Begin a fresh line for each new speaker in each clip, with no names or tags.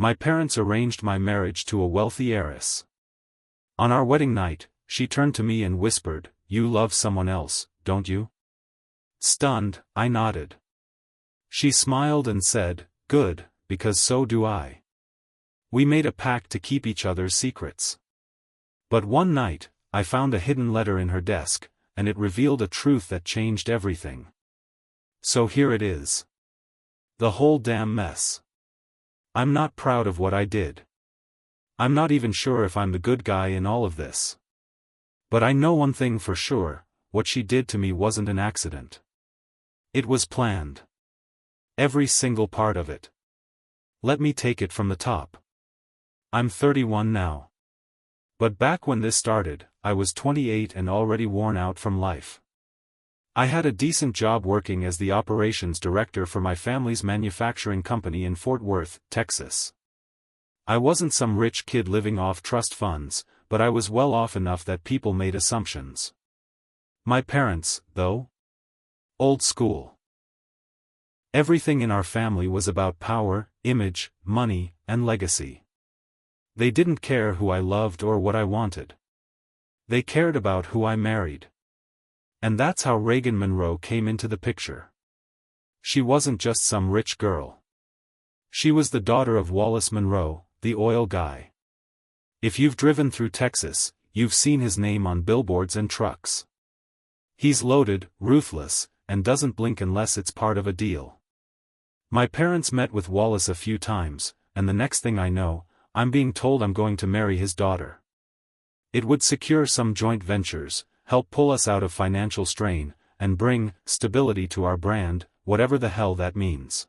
My parents arranged my marriage to a wealthy heiress. On our wedding night, she turned to me and whispered, "You love someone else, don't you?" Stunned, I nodded. She smiled and said, "Good, because so do I." We made a pact to keep each other's secrets. But one night, I found a hidden letter in her desk, and it revealed a truth that changed everything. So here it is. The whole damn mess. I'm not proud of what I did. I'm not even sure if I'm the good guy in all of this. But I know one thing for sure, what she did to me wasn't an accident. It was planned. Every single part of it. Let me take it from the top. I'm 31 now. But back when this started, I was 28 and already worn out from life. I had a decent job working as the operations director for my family's manufacturing company in Fort Worth, Texas. I wasn't some rich kid living off trust funds, but I was well off enough that people made assumptions. My parents, though? Old school. Everything in our family was about power, image, money, and legacy. They didn't care who I loved or what I wanted. They cared about who I married. And that's how Reagan Monroe came into the picture. She wasn't just some rich girl. She was the daughter of Wallace Monroe, the oil guy. If you've driven through Texas, you've seen his name on billboards and trucks. He's loaded, ruthless, and doesn't blink unless it's part of a deal. My parents met with Wallace a few times, and the next thing I know, I'm being told I'm going to marry his daughter. It would secure some joint ventures, help pull us out of financial strain, and bring stability to our brand, whatever the hell that means.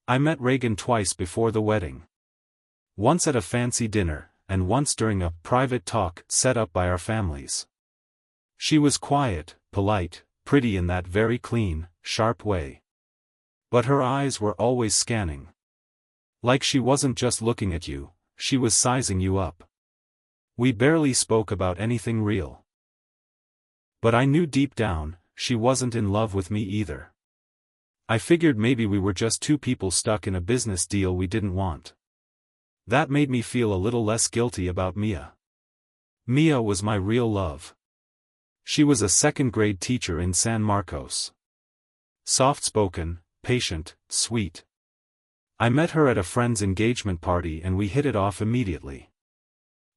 I met Reagan twice before the wedding. Once at a fancy dinner, and once during a private talk set up by our families. She was quiet, polite, pretty in that very clean, sharp way. But her eyes were always scanning. Like she wasn't just looking at you, she was sizing you up. We barely spoke about anything real. But I knew deep down, she wasn't in love with me either. I figured maybe we were just two people stuck in a business deal we didn't want. That made me feel a little less guilty about Mia. Mia was my real love. She was a second-grade teacher in San Marcos. Soft-spoken, patient, sweet. I met her at a friend's engagement party and we hit it off immediately.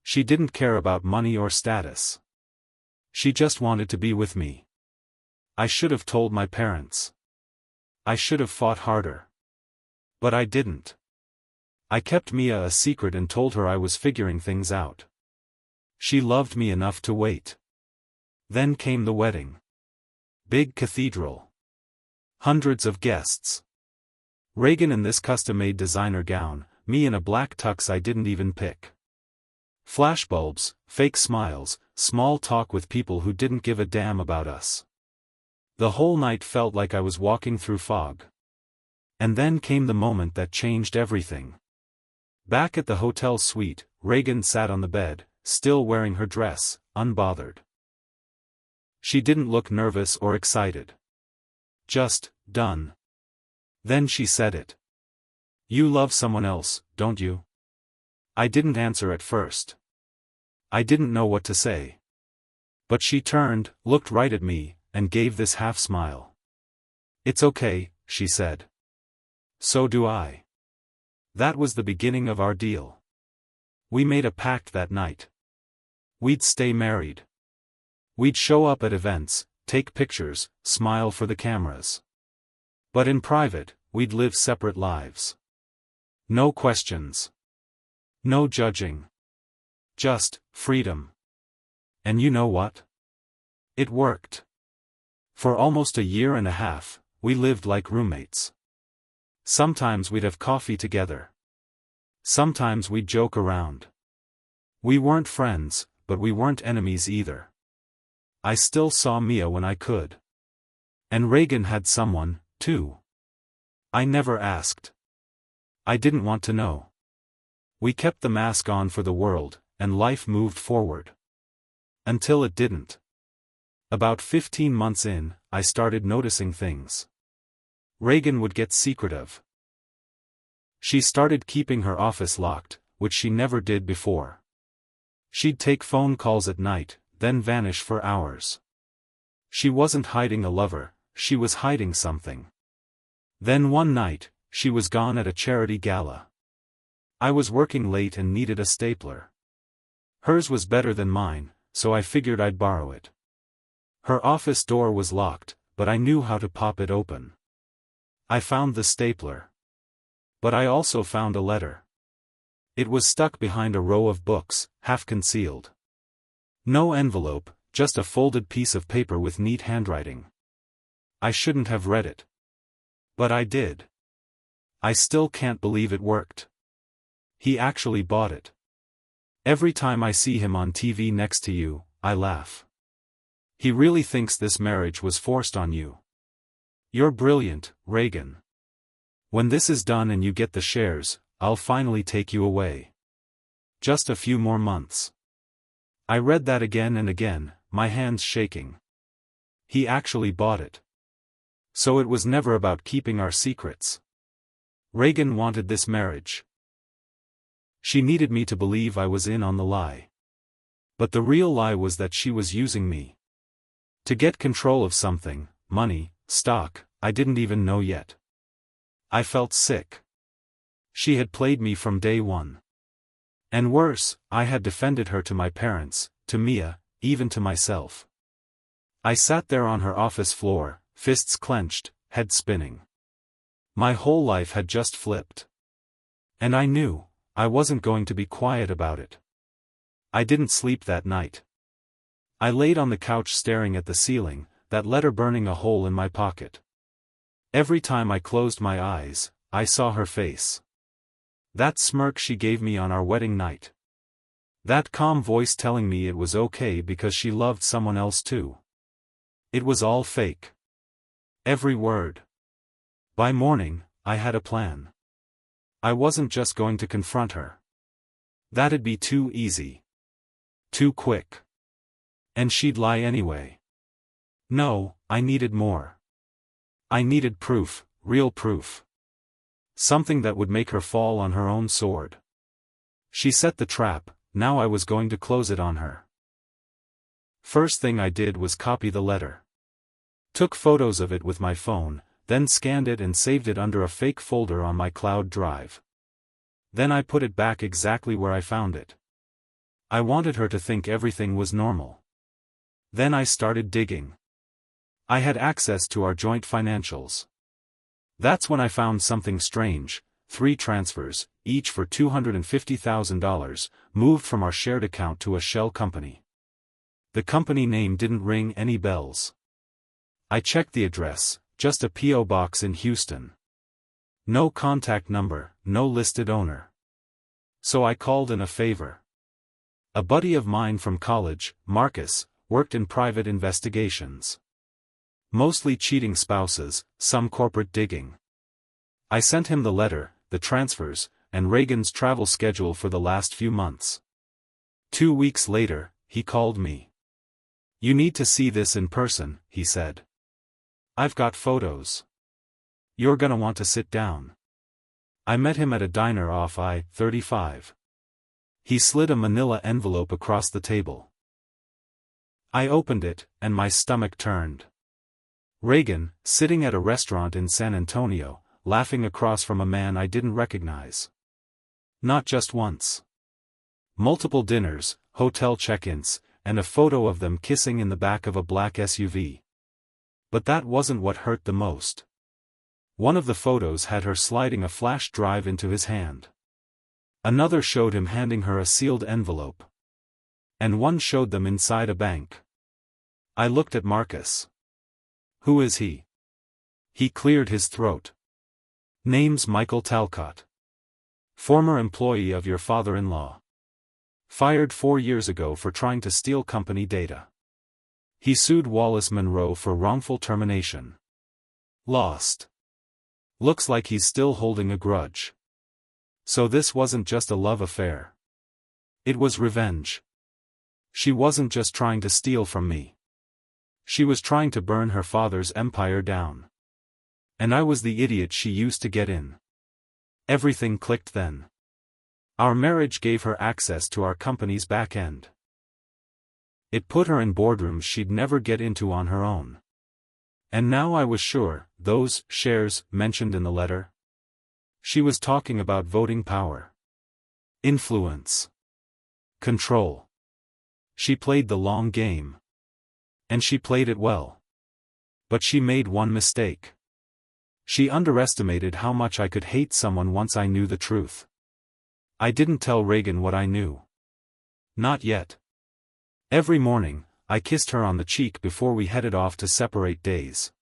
She didn't care about money or status. She just wanted to be with me. I should have told my parents. I should have fought harder. But I didn't. I kept Mia a secret and told her I was figuring things out. She loved me enough to wait. Then came the wedding. Big cathedral. Hundreds of guests. Reagan in this custom-made designer gown, me in a black tux I didn't even pick. Flashbulbs, fake smiles, small talk with people who didn't give a damn about us. The whole night felt like I was walking through fog. And then came the moment that changed everything. Back at the hotel suite, Reagan sat on the bed, still wearing her dress, unbothered. She didn't look nervous or excited. Just, done. Then she said it. "You love someone else, don't you?" I didn't answer at first. I didn't know what to say. But she turned, looked right at me, and gave this half-smile. "It's okay," she said. "So do I." That was the beginning of our deal. We made a pact that night. We'd stay married. We'd show up at events, take pictures, smile for the cameras. But in private, we'd live separate lives. No questions. No judging. Just freedom. And you know what? It worked. For almost a year and a half, we lived like roommates. Sometimes we'd have coffee together. Sometimes we'd joke around. We weren't friends, but we weren't enemies either. I still saw Mia when I could. And Reagan had someone, too. I never asked. I didn't want to know. We kept the mask on for the world, and life moved forward. Until it didn't. About 15 months in, I started noticing things. Reagan would get secretive. She started keeping her office locked, which she never did before. She'd take phone calls at night, then vanish for hours. She wasn't hiding a lover, she was hiding something. Then one night, she was gone at a charity gala. I was working late and needed a stapler. Hers was better than mine, so I figured I'd borrow it. Her office door was locked, but I knew how to pop it open. I found the stapler. But I also found a letter. It was stuck behind a row of books, half concealed. No envelope, just a folded piece of paper with neat handwriting. I shouldn't have read it. But I did. I still can't believe it worked. He actually bought it. Every time I see him on TV next to you, I laugh. He really thinks this marriage was forced on you. You're brilliant, Reagan. When this is done and you get the shares, I'll finally take you away. Just a few more months. I read that again and again, my hands shaking. He actually bought it. So it was never about keeping our secrets. Reagan wanted this marriage. She needed me to believe I was in on the lie. But the real lie was that she was using me. To get control of something, money, stock, I didn't even know yet. I felt sick. She had played me from day one. And worse, I had defended her to my parents, to Mia, even to myself. I sat there on her office floor, fists clenched, head spinning. My whole life had just flipped. And I knew, I wasn't going to be quiet about it. I didn't sleep that night. I laid on the couch staring at the ceiling, that letter burning a hole in my pocket. Every time I closed my eyes, I saw her face. That smirk she gave me on our wedding night. That calm voice telling me it was okay because she loved someone else too. It was all fake. Every word. By morning, I had a plan. I wasn't just going to confront her. That'd be too easy. Too quick. And she'd lie anyway. No, I needed more. I needed proof, real proof. Something that would make her fall on her own sword. She set the trap, now I was going to close it on her. First thing I did was copy the letter. Took photos of it with my phone, then scanned it and saved it under a fake folder on my cloud drive. Then I put it back exactly where I found it. I wanted her to think everything was normal. Then I started digging. I had access to our joint financials. That's when I found something strange: 3 transfers, each for $250,000, moved from our shared account to a shell company. The company name didn't ring any bells. I checked the address, just a P.O. box in Houston. No contact number, no listed owner. So I called in a favor. A buddy of mine from college, Marcus, worked in private investigations. Mostly cheating spouses, some corporate digging. I sent him the letter, the transfers, and Reagan's travel schedule for the last few months. 2 weeks later, he called me. "You need to see this in person," he said. "I've got photos. You're gonna want to sit down." I met him at a diner off I-35. He slid a manila envelope across the table. I opened it, and my stomach turned. Reagan, sitting at a restaurant in San Antonio, laughing across from a man I didn't recognize. Not just once. Multiple dinners, hotel check-ins, and a photo of them kissing in the back of a black SUV. But that wasn't what hurt the most. One of the photos had her sliding a flash drive into his hand. Another showed him handing her a sealed envelope. And one showed them inside a bank. I looked at Marcus. "Who is he?" He cleared his throat. "Name's Michael Talcott. Former employee of your father-in-law. Fired 4 years ago for trying to steal company data. He sued Wallace Monroe for wrongful termination. Lost. Looks like he's still holding a grudge. So this wasn't just a love affair. It was revenge. She wasn't just trying to steal from me. She was trying to burn her father's empire down. And I was the idiot she used to get in. Everything clicked then. Our marriage gave her access to our company's back end. It put her in boardrooms she'd never get into on her own. And now I was sure, those shares mentioned in the letter. She was talking about voting power. Influence. Control. She played the long game. And she played it well. But she made one mistake. She underestimated how much I could hate someone once I knew the truth. I didn't tell Reagan what I knew. Not yet. Every morning, I kissed her on the cheek before we headed off to separate days.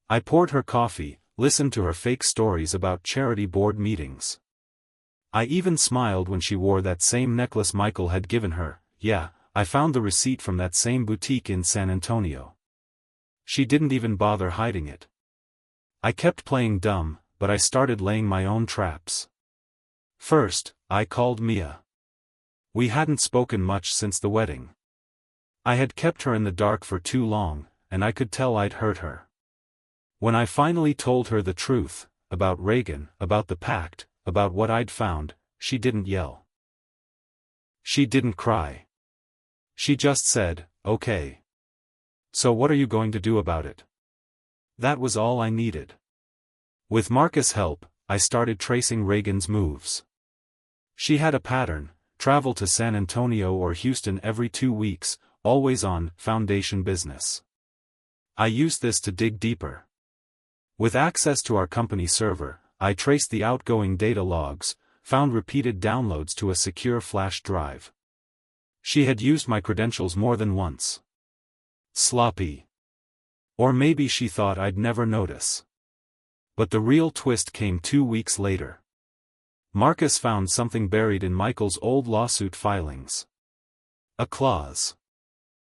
I poured her coffee, listened to her fake stories about charity board meetings. I even smiled when she wore that same necklace Michael had given her. Yeah, I found the receipt from that same boutique in San Antonio. She didn't even bother hiding it. I kept playing dumb, but I started laying my own traps. First, I called Mia. We hadn't spoken much since the wedding. I had kept her in the dark for too long, and I could tell I'd hurt her. When I finally told her the truth, about Reagan, about the pact, about what I'd found, she didn't yell. She didn't cry. She just said, "Okay. So what are you going to do about it?" That was all I needed. With Marcus' help, I started tracing Reagan's moves. She had a pattern: travel to San Antonio or Houston every 2 weeks, always on foundation business. I used this to dig deeper. With access to our company server, I traced the outgoing data logs, found repeated downloads to a secure flash drive. She had used my credentials more than once. Sloppy. Or maybe she thought I'd never notice. But the real twist came 2 weeks later. Marcus found something buried in Michael's old lawsuit filings. A clause.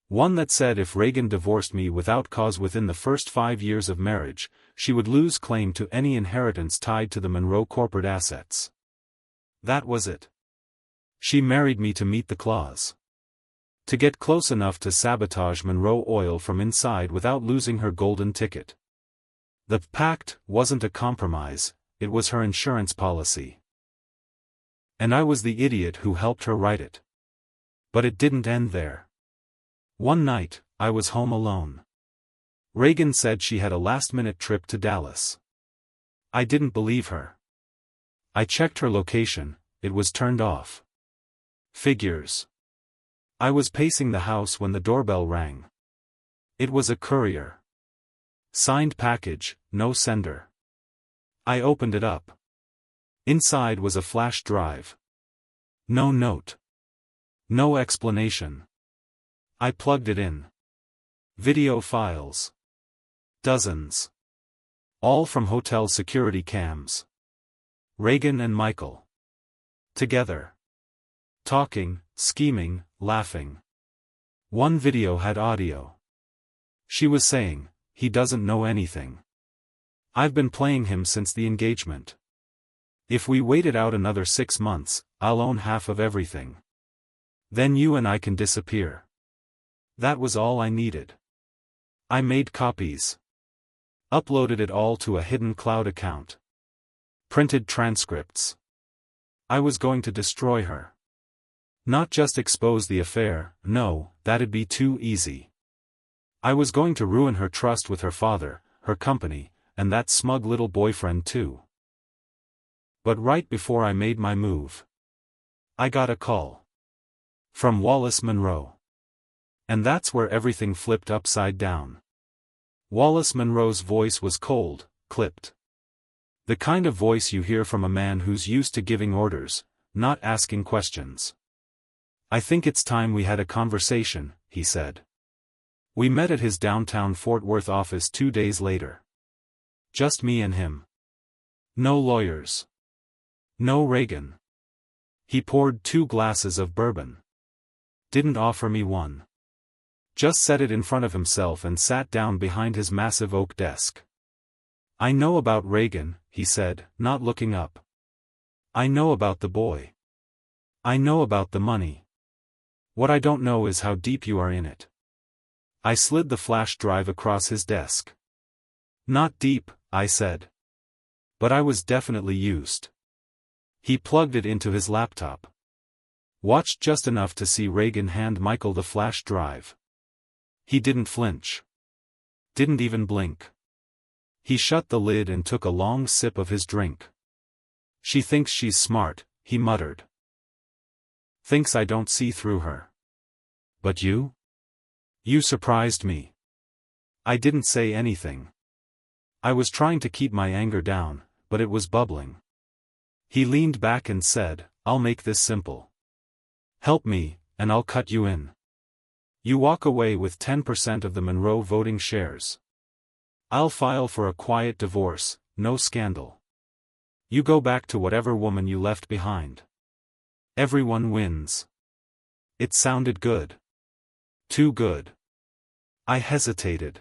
One that said if Reagan divorced me without cause within the first 5 years of marriage, she would lose claim to any inheritance tied to the Monroe corporate assets. That was it. She married me to meet the clause. To get close enough to sabotage Monroe Oil from inside without losing her golden ticket. The pact wasn't a compromise, it was her insurance policy. And I was the idiot who helped her write it. But it didn't end there. One night, I was home alone. Reagan said she had a last-minute trip to Dallas. I didn't believe her. I checked her location, it was turned off. Figures. I was pacing the house when the doorbell rang. It was a courier. Signed package, no sender. I opened it up. Inside was a flash drive. No note. No explanation. I plugged it in. Video files. Dozens. All from hotel security cams. Reagan and Michael. Together. Talking, scheming, laughing. One video had audio. She was saying, "He doesn't know anything. I've been playing him since the engagement. If we wait it out another 6 months, I'll own half of everything. Then you and I can disappear." That was all I needed. I made copies. Uploaded it all to a hidden cloud account. Printed transcripts. I was going to destroy her. Not just expose the affair, no, that'd be too easy. I was going to ruin her trust with her father, her company, and that smug little boyfriend too. But right before I made my move, I got a call. From Wallace Monroe. And that's where everything flipped upside down. Wallace Monroe's voice was cold, clipped. The kind of voice you hear from a man who's used to giving orders, not asking questions. "I think it's time we had a conversation," he said. We met at his downtown Fort Worth office 2 days later. Just me and him. No lawyers. No Reagan. He poured 2 glasses of bourbon. Didn't offer me one. Just set it in front of himself and sat down behind his massive oak desk. "I know about Reagan," he said, not looking up. "I know about the boy. I know about the money. What I don't know is how deep you are in it." I slid the flash drive across his desk. "Not deep," I said. "But I was definitely used." He plugged it into his laptop. Watched just enough to see Reagan hand Michael the flash drive. He didn't flinch. Didn't even blink. He shut the lid and took a long sip of his drink. She thinks she's smart, he muttered. Thinks I don't see through her. But you? You surprised me. I didn't say anything. I was trying to keep my anger down, but it was bubbling. He leaned back and said, I'll make this simple. Help me, and I'll cut you in. You walk away with 10% of the Monroe voting shares. I'll file for a quiet divorce, no scandal. You go back to whatever woman you left behind. Everyone wins. It sounded good. Too good. I hesitated.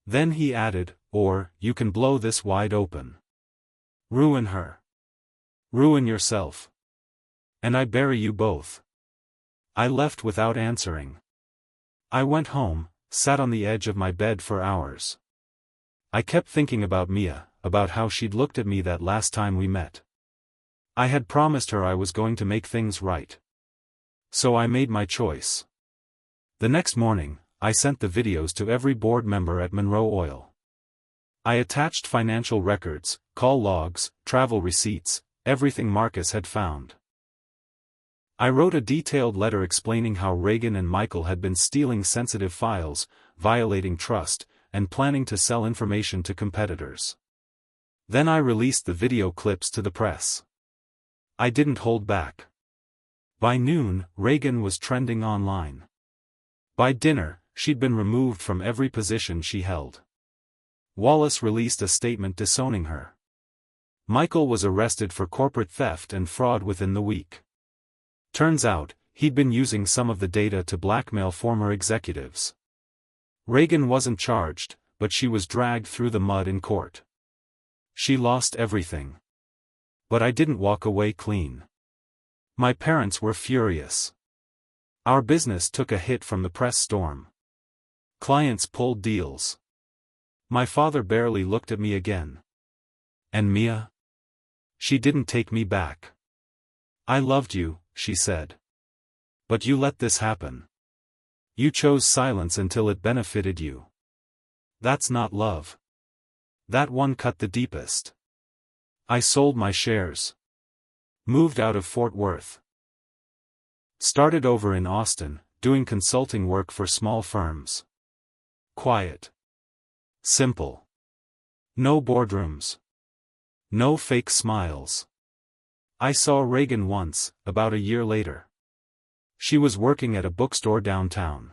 Then he added, or, you can blow this wide open. Ruin her. Ruin yourself. And I bury you both. I left without answering. I went home, sat on the edge of my bed for hours. I kept thinking about Mia, about how she'd looked at me that last time we met. I had promised her I was going to make things right. So I made my choice. The next morning, I sent the videos to every board member at Monroe Oil. I attached financial records, call logs, travel receipts, everything Marcus had found. I wrote a detailed letter explaining how Reagan and Michael had been stealing sensitive files, violating trust, and planning to sell information to competitors. Then I released the video clips to the press. I didn't hold back. By noon, Reagan was trending online. By dinner, she'd been removed from every position she held. Wallace released a statement disowning her. Michael was arrested for corporate theft and fraud within the week. Turns out, he'd been using some of the data to blackmail former executives. Reagan wasn't charged, but she was dragged through the mud in court. She lost everything. But I didn't walk away clean. My parents were furious. Our business took a hit from the press storm. Clients pulled deals. My father barely looked at me again. And Mia? She didn't take me back. I loved you, she said. But you let this happen. You chose silence until it benefited you. That's not love. That one cut the deepest. I sold my shares. Moved out of Fort Worth. Started over in Austin, doing consulting work for small firms. Quiet. Simple. No boardrooms. No fake smiles. I saw Reagan once, about a year later. She was working at a bookstore downtown.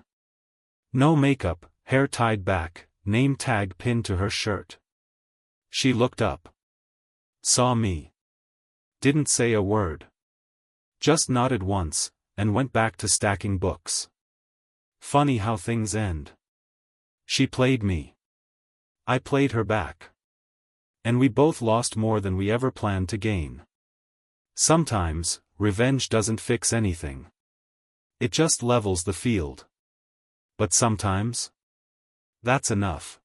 No makeup, hair tied back, name tag pinned to her shirt. She looked up. Saw me. Didn't say a word. Just nodded once, and went back to stacking books. Funny how things end. She played me. I played her back. And we both lost more than we ever planned to gain. Sometimes, revenge doesn't fix anything. It just levels the field. But sometimes? That's enough.